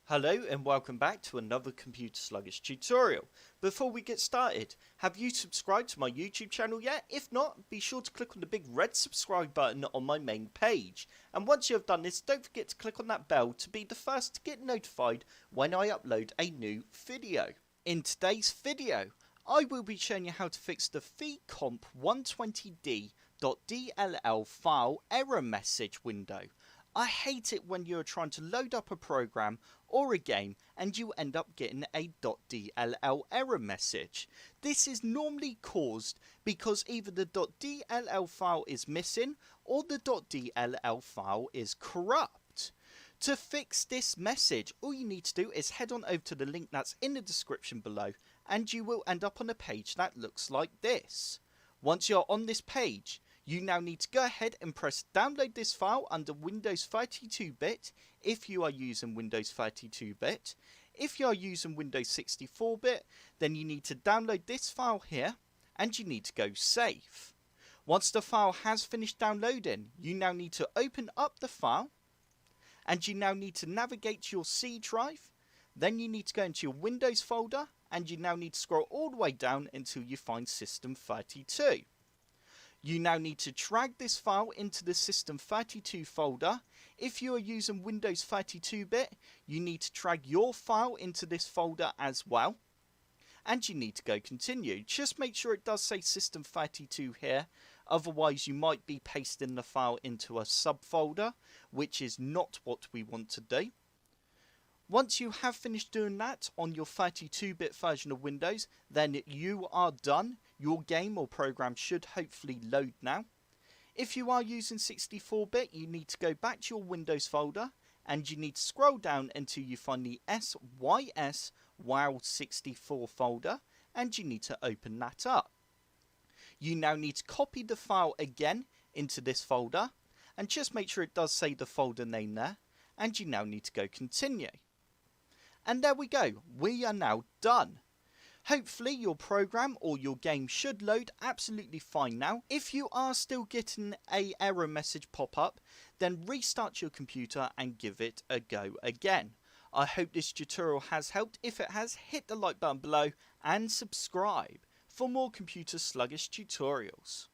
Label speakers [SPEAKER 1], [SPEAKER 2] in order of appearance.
[SPEAKER 1] Hello and welcome back to another Computer Sluggish tutorial. Before we get started, have you subscribed to my YouTube channel yet? If not, be sure to click on the big red subscribe button on my main page. And once you have done this, don't forget to click on that bell to be the first to get notified when I upload a new video. In today's video, I will be showing you how to fix the VCOMP120D.dll file error message window. I hate it when you're trying to load up a program or a game and you end up getting a .dll error message. This is normally caused because either the .dll file is missing or the .dll file is corrupt. To fix this message, all you need to do is head on over to the link that's in the description below and you will end up on a page that looks like this. Once you're on this page, you now need to go ahead and press download this file under Windows 32-bit if you are using Windows 32-bit. If you are using Windows 64-bit, then you need to download this file here and you need to go save. Once the file has finished downloading, you now need to open up the file and you now need to navigate to your C drive. Then you need to go into your Windows folder and you now need to scroll all the way down until you find System32. You now need to drag this file into the System32 folder. If you are using Windows 32-bit, you need to drag your file into this folder as well. And you need to go continue. Just make sure it does say System32 here, otherwise you might be pasting the file into a subfolder, which is not what we want to do. Once you have finished doing that on your 32-bit version of Windows, then you are done. Your game or program should hopefully load now. If you are using 64-bit, you need to go back to your Windows folder and you need to scroll down until you find the SYSWOW64 folder and you need to open that up. You now need to copy the file again into this folder and just make sure it does say the folder name there, and you now need to go continue. And there we go, we are now done. Hopefully your program or your game should load absolutely fine now. If you are still getting an error message pop up, then restart your computer and give it a go again. I hope this tutorial has helped. If it has, hit the like button below and subscribe for more computer sluggish tutorials.